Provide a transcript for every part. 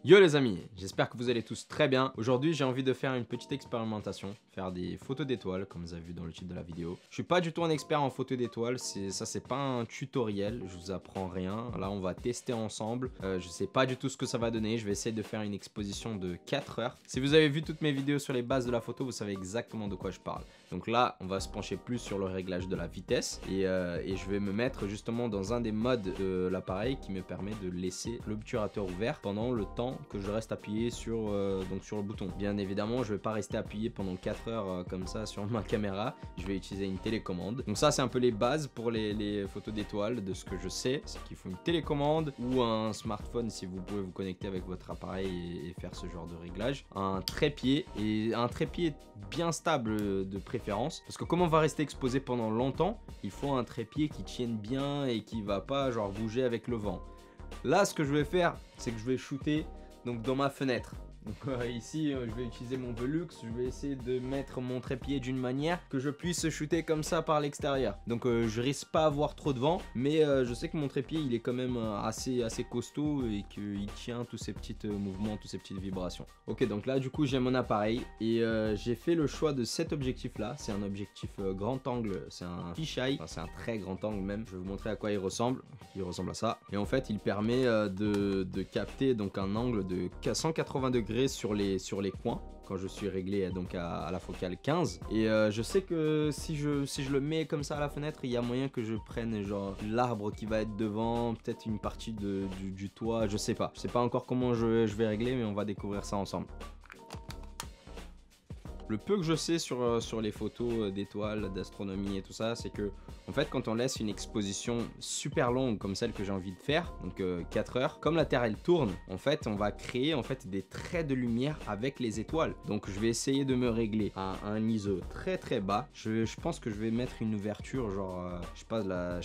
Yo les amis, j'espère que vous allez tous très bien. Aujourd'hui j'ai envie de faire une petite expérimentation, faire des photos d'étoiles comme vous avez vu dans le titre de la vidéo. Je suis pas du tout un expert en photos d'étoiles, c'est pas un tutoriel, je vous apprends rien. Là on va tester ensemble, je sais pas du tout ce que ça va donner, je vais essayer de faire une exposition de 4 heures. Si vous avez vu toutes mes vidéos sur les bases de la photo, vous savez exactement de quoi je parle. Donc là on va se pencher plus sur le réglage de la vitesse et je vais me mettre justement dans un des modes de l'appareil qui me permet de laisser l'obturateur ouvert pendant le temps que je reste appuyé sur le bouton. Bien évidemment je vais pas rester appuyé pendant 4 heures comme ça sur ma caméra, je vais utiliser une télécommande. Donc ça c'est un peu les bases pour les photos d'étoiles. De ce que je sais, c'est qu'il faut une télécommande ou un smartphone si vous pouvez vous connecter avec votre appareil et faire ce genre de réglage. Un trépied, et un trépied bien stable de préférence, parce que comme on va rester exposé pendant longtemps, il faut un trépied qui tienne bien et qui va pas genre bouger avec le vent. Là ce que je vais faire, c'est que je vais shooter donc dans ma fenêtre. Donc ici je vais utiliser mon Velux, je vais essayer de mettre mon trépied d'une manière que je puisse shooter comme ça par l'extérieur. Donc je risque pas avoir trop de vent, mais je sais que mon trépied il est quand même assez costaud et qu'il tient tous ces petits mouvements, toutes ces petites vibrations. Ok, donc là du coup j'ai mon appareil et j'ai fait le choix de cet objectif là. C'est un objectif grand angle, c'est un fisheye, enfin, c'est un très grand angle même. Je vais vous montrer à quoi il ressemble. Il ressemble à ça. Et en fait il permet de capter donc un angle de 180 degrés sur les coins quand je suis réglé donc à la focale 15. Et je sais que si je le mets comme ça à la fenêtre, il y a moyen que je prenne genre l'arbre qui va être devant, peut-être une partie du toit, je sais pas encore comment je vais régler, mais on va découvrir ça ensemble. Le peu que je sais sur les photos d'étoiles, d'astronomie et tout ça, c'est que en fait quand on laisse une exposition super longue comme celle que j'ai envie de faire, donc 4 heures, comme la Terre elle tourne, en fait on va créer en fait des traits de lumière avec les étoiles. Donc je vais essayer de me régler à un ISO très bas. Je pense que je vais mettre une ouverture genre, je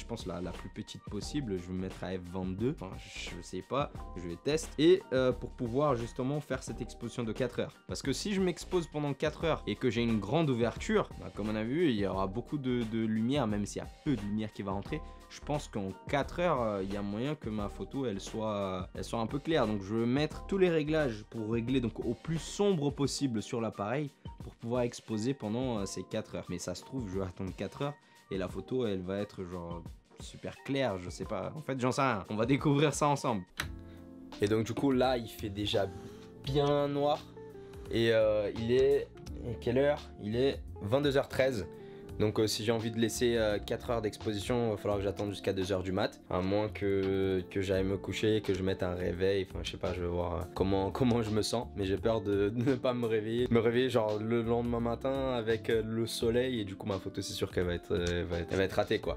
pense la plus petite possible. Je vais me mettre à f22, enfin je sais pas, je vais tester. Et pour pouvoir justement faire cette exposition de 4 heures. Parce que si je m'expose pendant 4 heures et que j'ai une grande ouverture, bah, comme on a vu il y aura beaucoup de lumière, même s'il y a peu de lumière qui va rentrer. Je pense qu'en 4 heures il y a moyen que ma photo elle soit un peu claire. Donc je vais mettre tous les réglages pour régler donc au plus sombre possible sur l'appareil pour pouvoir exposer pendant ces 4 heures. Mais ça se trouve je vais attendre 4 heures et la photo elle va être genre super claire, je sais pas, en fait j'en sais rien, on va découvrir ça ensemble. Et donc du coup là il fait déjà bien noir et il est quelle heure? Il est 22h13. Donc si j'ai envie de laisser 4 heures d'exposition, il va falloir que j'attende jusqu'à 2h du mat. À moins que j'aille me coucher, que je mette un réveil. Enfin je sais pas, je vais voir comment je me sens. Mais j'ai peur de ne pas me réveiller. Me réveiller genre le lendemain matin avec le soleil. Et du coup ma photo c'est sûr qu'elle va être ratée quoi.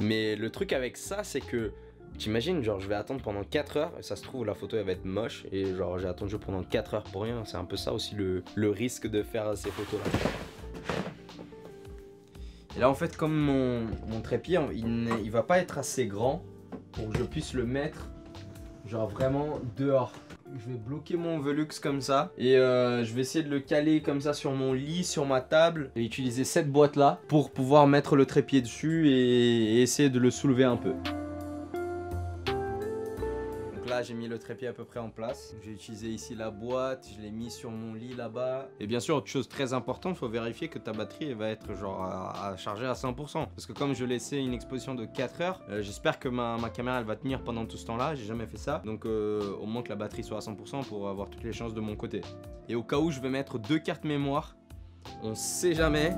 Mais le truc avec ça c'est que t'imagines, genre je vais attendre pendant 4 heures, et ça se trouve la photo elle va être moche, et genre j'ai attendu pendant 4 heures pour rien. C'est un peu ça aussi le risque de faire ces photos là. Et là en fait comme mon trépied il va pas être assez grand pour que je puisse le mettre genre vraiment dehors. Je vais bloquer mon Velux comme ça et je vais essayer de le caler comme ça sur mon lit, sur ma table, et utiliser cette boîte là pour pouvoir mettre le trépied dessus et essayer de le soulever un peu. Là j'ai mis le trépied à peu près en place. J'ai utilisé ici la boîte, je l'ai mis sur mon lit là-bas. Et bien sûr autre chose très importante, il faut vérifier que ta batterie elle va être genre à charger à 100%. Parce que comme je laissais une exposition de 4 heures, j'espère que ma caméra elle va tenir pendant tout ce temps là. J'ai jamais fait ça. Donc au moins que la batterie soit à 100% pour avoir toutes les chances de mon côté. Et au cas où je vais mettre 2 cartes mémoire, on sait jamais.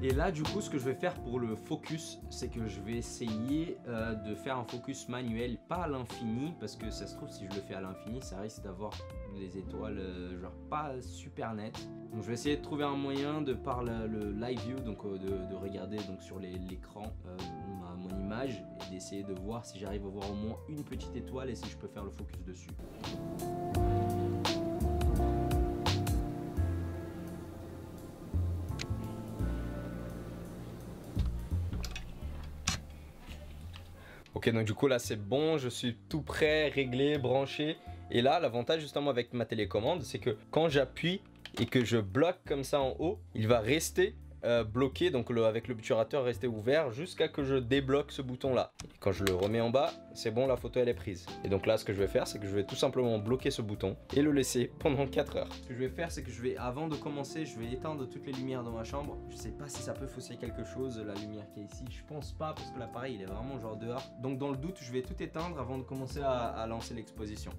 Et là du coup ce que je vais faire pour le focus, c'est que je vais essayer de faire un focus manuel, pas à l'infini, parce que ça se trouve si je le fais à l'infini ça risque d'avoir les étoiles genre pas super nettes. Donc je vais essayer de trouver un moyen de par le live view, donc de regarder donc sur l'écran mon image et d'essayer de voir si j'arrive à voir au moins une petite étoile et si je peux faire le focus dessus. Ok, donc du coup là c'est bon, je suis tout prêt, réglé, branché. Et là l'avantage justement avec ma télécommande, c'est que quand j'appuie et que je bloque comme ça en haut, il va rester bloqué, donc avec l'obturateur resté ouvert jusqu'à que je débloque ce bouton là. Et quand je le remets en bas, c'est bon, la photo elle est prise. Et donc là ce que je vais faire, c'est que je vais tout simplement bloquer ce bouton et le laisser pendant 4 heures. Ce que je vais faire, c'est que avant de commencer, je vais éteindre toutes les lumières dans ma chambre. Je sais pas si ça peut fausser quelque chose, la lumière qui est ici, je pense pas parce que l'appareil il est vraiment genre dehors. Donc dans le doute, je vais tout éteindre avant de commencer à lancer l'exposition.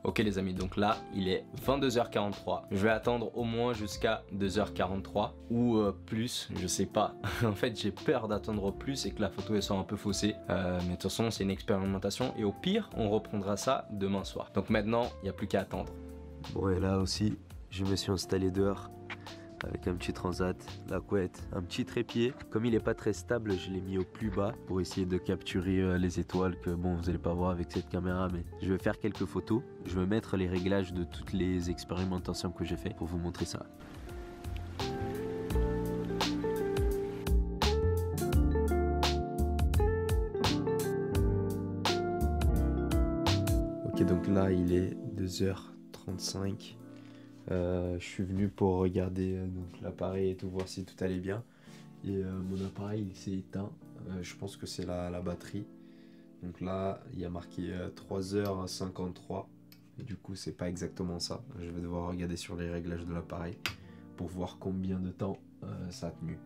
Ok les amis, donc là il est 22h43. Je vais attendre au moins jusqu'à 2h43 ou plus, je sais pas. En fait j'ai peur d'attendre plus et que la photo elle soit un peu faussée. Mais de toute façon c'est une expérimentation et au pire on reprendra ça demain soir. Donc maintenant il n'y a plus qu'à attendre. Bon et là aussi je me suis installé dehors avec un petit transat, la couette, un petit trépied. Comme il n'est pas très stable, je l'ai mis au plus bas pour essayer de capturer les étoiles que bon vous n'allez pas voir avec cette caméra, mais je vais faire quelques photos. Je vais mettre les réglages de toutes les expérimentations que j'ai fait pour vous montrer ça. Ok, donc là il est 2h35. Je suis venu pour regarder l'appareil et tout, voir si tout allait bien. Et mon appareil il s'est éteint. Je pense que c'est la batterie. Donc là il y a marqué 3h53. Et du coup c'est pas exactement ça. Je vais devoir regarder sur les réglages de l'appareil pour voir combien de temps ça a tenu.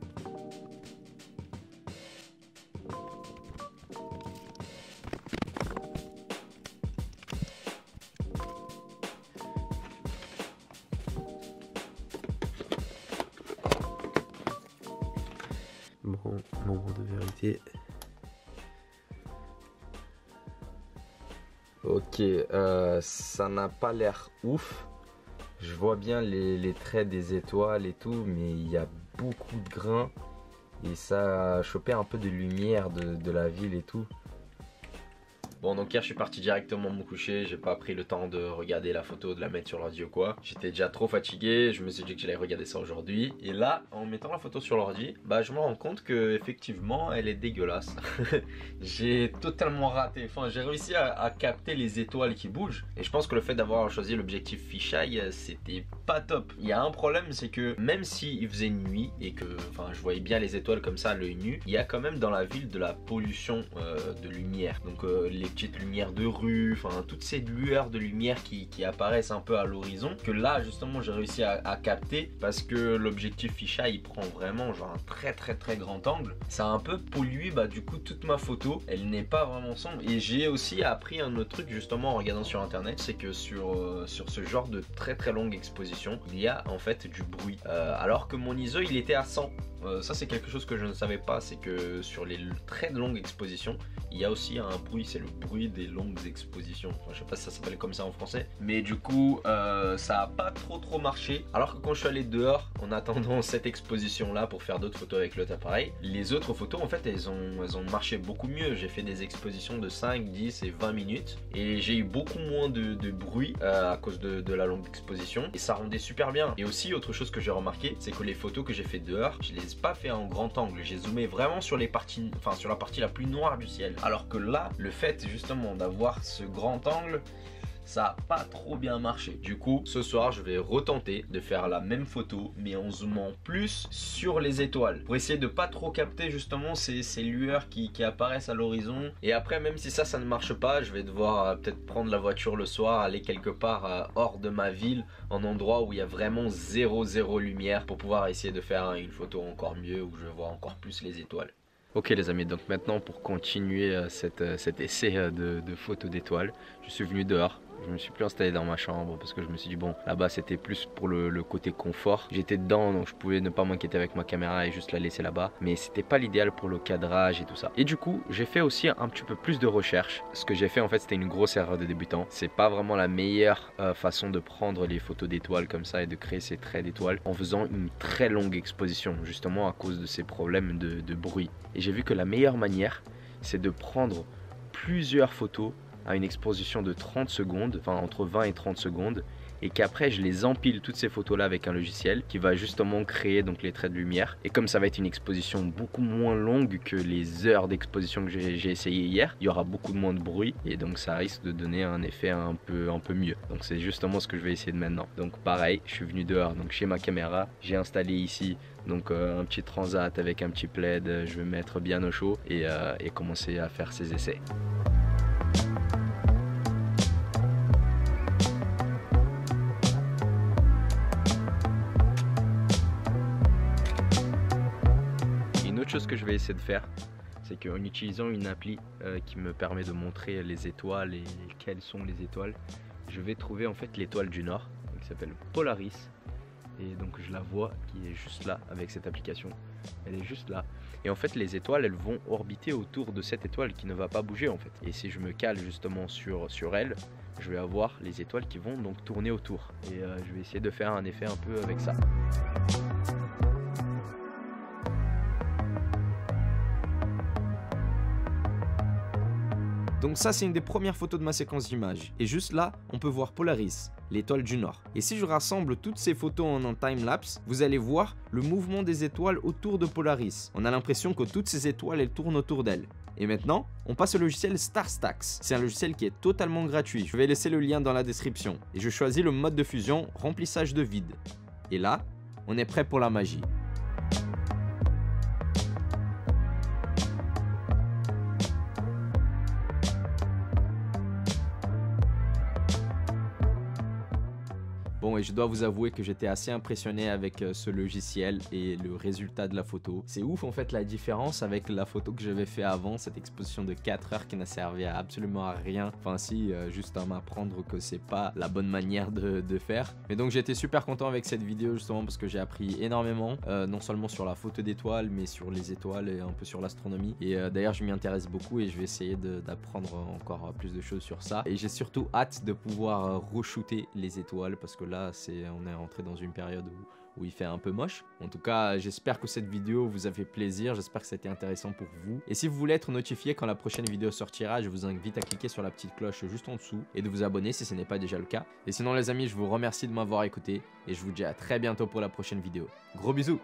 Bon, moment de vérité. Ok, ça n'a pas l'air ouf. Je vois bien les traits des étoiles et tout, mais il y a beaucoup de grains. Et ça a chopé un peu de lumière de la ville et tout. Bon, donc hier je suis parti directement me coucher, j'ai pas pris le temps de regarder la photo, de la mettre sur l'ordi ou quoi. J'étais déjà trop fatigué, je me suis dit que j'allais regarder ça aujourd'hui. Et là, en mettant la photo sur l'ordi, bah je me rends compte que effectivement elle est dégueulasse. J'ai totalement raté, enfin j'ai réussi à capter les étoiles qui bougent. Et je pense que le fait d'avoir choisi l'objectif fisheye, c'était pas top. Il y a un problème, c'est que même s'il faisait nuit et que je voyais bien les étoiles comme ça à l'œil nu, il y a quand même dans la ville de la pollution de lumière. Donc les petites lumières de rue, enfin toutes ces lueurs de lumière qui apparaissent un peu à l'horizon, que là justement j'ai réussi à capter parce que l'objectif fisheye il prend vraiment genre un très grand angle. Ça a un peu pollué du coup toute ma photo, elle n'est pas vraiment sombre. Et j'ai aussi appris un autre truc justement en regardant sur internet, c'est que sur ce genre de très longue exposition, il y a en fait du bruit, alors que mon ISO il était à 100. Ça c'est quelque chose que je ne savais pas, c'est que sur les très longues expositions il y a aussi un bruit, c'est le bruit des longues expositions. Enfin, je sais pas si ça s'appelle comme ça en français, mais du coup ça a pas trop marché. Alors que quand je suis allé dehors en attendant cette exposition là pour faire d'autres photos avec l'autre appareil, les autres photos en fait elles ont marché beaucoup mieux. J'ai fait des expositions de 5, 10 et 20 minutes et j'ai eu beaucoup moins de bruit à cause de la longue exposition, et ça rendait super bien. Et aussi autre chose que j'ai remarqué, c'est que les photos que j'ai fait dehors, je les ai pas fait en grand angle, j'ai zoomé vraiment sur les parties, sur la partie la plus noire du ciel. Alors que là, le fait justement d'avoir ce grand angle, ça a pas trop bien marché. Du coup, ce soir, je vais retenter de faire la même photo, mais en zoomant plus sur les étoiles, pour essayer de pas trop capter justement ces lueurs qui apparaissent à l'horizon. Et après, même si ça ne marche pas, je vais devoir peut-être prendre la voiture le soir, aller quelque part hors de ma ville, en endroit où il y a vraiment zéro lumière, pour pouvoir essayer de faire une photo encore mieux, où je vois encore plus les étoiles. Ok les amis, donc maintenant pour continuer cet essai de photos d'étoiles, je suis venu dehors. Je me suis plus installé dans ma chambre parce que je me suis dit bon, là-bas c'était plus pour le côté confort. J'étais dedans donc je pouvais ne pas m'inquiéter avec ma caméra et juste la laisser là-bas, mais c'était pas l'idéal pour le cadrage et tout ça. Et du coup j'ai fait aussi un petit peu plus de recherche. Ce que j'ai fait en fait, c'était une grosse erreur de débutant. C'est pas vraiment la meilleure façon de prendre les photos d'étoiles comme ça et de créer ces traits d'étoiles en faisant une très longue exposition, justement à cause de ces problèmes de bruit. Et j'ai vu que la meilleure manière, c'est de prendre plusieurs photos à une exposition de 30 secondes, enfin entre 20 et 30 secondes, et qu'après je les empile toutes ces photos là avec un logiciel qui va justement créer donc les traits de lumière. Et comme ça va être une exposition beaucoup moins longue que les heures d'exposition que j'ai essayé hier, il y aura beaucoup moins de bruit et donc ça risque de donner un effet un peu mieux. Donc c'est justement ce que je vais essayer de maintenant. Donc pareil, je suis venu dehors donc chez ma caméra, j'ai installé ici donc un petit transat avec un petit plaid, je vais me mettre bien au chaud et commencer à faire ces essais. Une autre chose que je vais essayer de faire, c'est qu'en utilisant une appli qui me permet de montrer les étoiles et quelles sont les étoiles, je vais trouver en fait l'étoile du Nord qui s'appelle Polaris. Et donc je la vois qui est juste là avec cette application, elle est juste là. Et en fait les étoiles elles vont orbiter autour de cette étoile qui ne va pas bouger en fait. Et si je me cale justement sur elle, je vais avoir les étoiles qui vont donc tourner autour. Et je vais essayer de faire un effet un peu avec ça. Donc ça c'est une des premières photos de ma séquence d'images. Et juste là, on peut voir Polaris, l'étoile du Nord. Et si je rassemble toutes ces photos en un time-lapse, vous allez voir le mouvement des étoiles autour de Polaris. On a l'impression que toutes ces étoiles, elles tournent autour d'elle. Et maintenant, on passe au logiciel StarStax. C'est un logiciel qui est totalement gratuit. Je vais laisser le lien dans la description. Et je choisis le mode de fusion, remplissage de vide. Et là, on est prêt pour la magie. Bon, et je dois vous avouer que j'étais assez impressionné avec ce logiciel et le résultat de la photo. C'est ouf en fait la différence avec la photo que j'avais fait avant, cette exposition de 4 heures qui n'a servi à absolument à rien. Enfin si, juste à m'apprendre que c'est pas la bonne manière de faire. Mais donc j'étais super content avec cette vidéo justement parce que j'ai appris énormément, non seulement sur la photo d'étoiles, mais sur les étoiles et un peu sur l'astronomie. Et d'ailleurs je m'y intéresse beaucoup et je vais essayer d'apprendre encore plus de choses sur ça. Et j'ai surtout hâte de pouvoir re-shooter les étoiles parce que là on est rentré dans une période où il fait un peu moche. En tout cas, j'espère que cette vidéo vous a fait plaisir, j'espère que c'était intéressant pour vous. Et si vous voulez être notifié quand la prochaine vidéo sortira, je vous invite à cliquer sur la petite cloche juste en dessous et de vous abonner si ce n'est pas déjà le cas. Et sinon les amis, je vous remercie de m'avoir écouté et je vous dis à très bientôt pour la prochaine vidéo. Gros bisous!